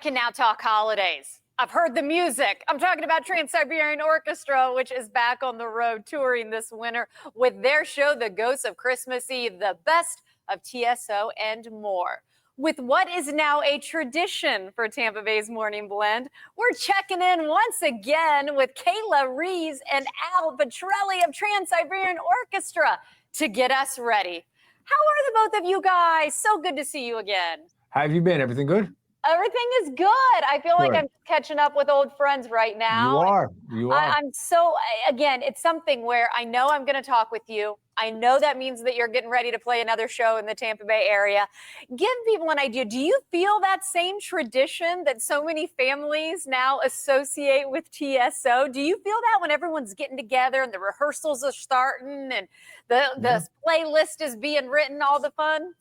can now talk holidays. I've heard the music. I'm talking about Trans-Siberian Orchestra, which is back on the road touring this winter with their show, The Ghosts of Christmas Eve, the best of TSO and more. With what is now a tradition for Tampa Bay's Morning Blend, we're checking in once again with Kayla Reeves and Al Petrelli of Trans-Siberian Orchestra to get us ready. How are the both of you guys? So good to see you again. How have you been? Everything good? Everything is good. I feel like I'm catching up with old friends right now. You are. I'm so, again, it's something where I know I'm going to talk with you. I know that means that you're getting ready to play another show in the Tampa Bay area. Give people an idea. Do you feel that same tradition that so many families now associate with TSO? Do you feel that when everyone's getting together and the rehearsals are starting and the playlist is being written, all the fun?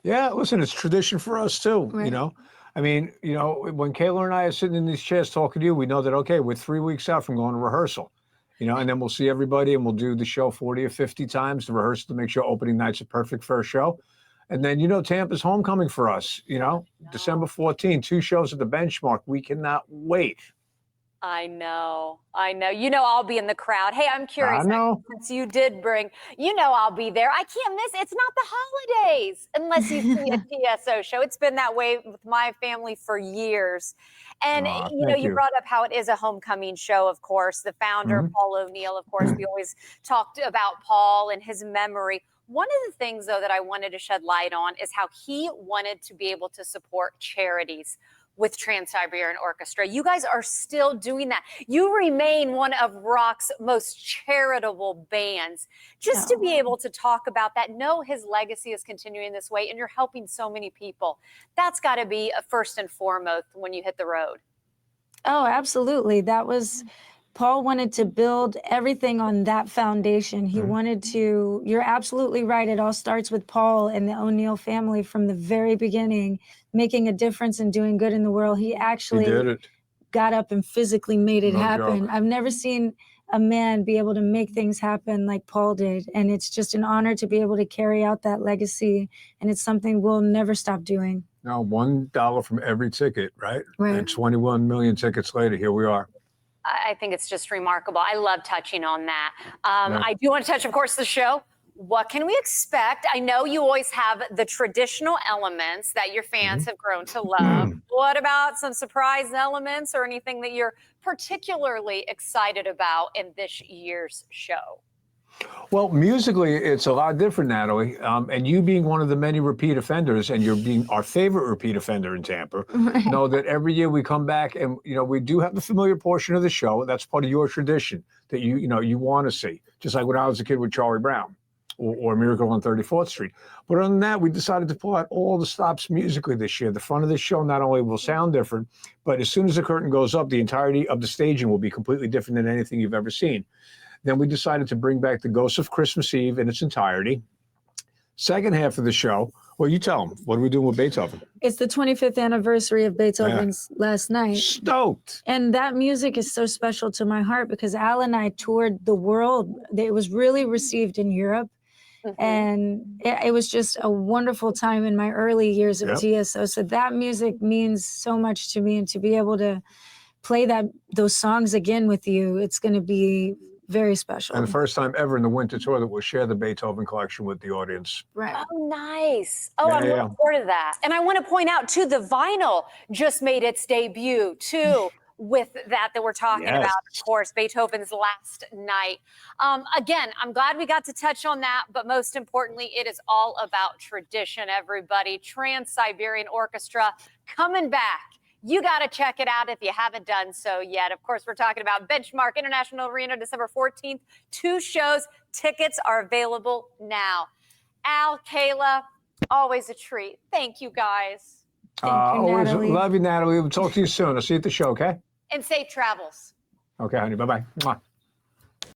Yeah, listen, it's tradition for us too, Right. you know? I mean, you know, when Kayla and I are sitting in these chairs talking to you, we know that, okay, we're 3 weeks out from going to rehearsal, you know, and then we'll see everybody and we'll do the show 40 or 50 times to rehearse to make sure opening night's a perfect first show. And then, you know, Tampa's homecoming for us, you know, December 14th, 2 shows at the Benchmark. We cannot wait. I know. You know, I'll be in the crowd. Hey, I'm curious. I know. Since you did bring, you know, I'll be there. I can't miss. It's not the holidays unless you see a TSO show. It's been that way with my family for years. And, you know, you brought up how it is a homecoming show, of course. The founder, Paul O'Neill, of course, we always talked about Paul and his memory. One of the things, though, that I wanted to shed light on is how he wanted to be able to support charities with Trans-Siberian Orchestra. You guys are still doing that. You remain one of rock's most charitable bands. Just to be able to talk about that, know his legacy is continuing this way, and you're helping so many people. That's got to be a first and foremost when you hit the road. Oh, absolutely. That was, Paul wanted to build everything on that foundation. He wanted to, you're absolutely right. It all starts with Paul and the O'Neill family from the very beginning, making a difference and doing good in the world. He actually got up and physically made it happen. I've never seen a man be able to make things happen like Paul did. And it's just an honor to be able to carry out that legacy. And it's something we'll never stop doing. Now, $1 from every ticket, right? Right. And 21 million tickets later, here we are. I think it's just remarkable. I love touching on that. I do want to touch, of course, the show. What can we expect? I know you always have the traditional elements that your fans have grown to love. What about some surprise elements or anything that you're particularly excited about in this year's show? Well, musically, it's a lot different, Natalie. And you being one of the many repeat offenders, and you're being our favorite repeat offender in Tampa, know that every year we come back and, you know, we do have the familiar portion of the show. That's part of your tradition that you want to see. Just like when I was a kid with Charlie Brown or Miracle on 34th Street. But other than that, we decided to pull out all the stops musically this year. The front of the show not only will sound different, but as soon as the curtain goes up, the entirety of the staging will be completely different than anything you've ever seen. Then we decided to bring back The Ghosts of Christmas Eve in its entirety. Second half of the show, well, you tell them, what are we doing with Beethoven? It's the 25th anniversary of Beethoven's last night. Stoked. And that music is so special to my heart because Al and I toured the world. It was really received in Europe. And it was just a wonderful time in my early years of TSO. So that music means so much to me, and to be able to play those songs again with you, it's going to be very special. And the first time ever in the winter tour that we'll share the Beethoven collection with the audience. Right. Oh, nice. Oh, I'm looking forward to that. And I want to point out, too, the vinyl just made its debut, too, with that we're talking about, of course, Beethoven's Last Night. Again, I'm glad we got to touch on that, but most importantly, it is all about tradition, everybody. Trans-Siberian Orchestra coming back. You got to check it out if you haven't done so yet. Of course, we're talking about Benchmark International Arena, December 14th. 2 shows. Tickets are available now. Al, Kayla, always a treat. Thank you, guys. Thank you, always Natalie. Love you, Natalie. We'll talk to you soon. I'll see you at the show, okay? And safe travels. Okay, honey. Bye-bye. Mwah.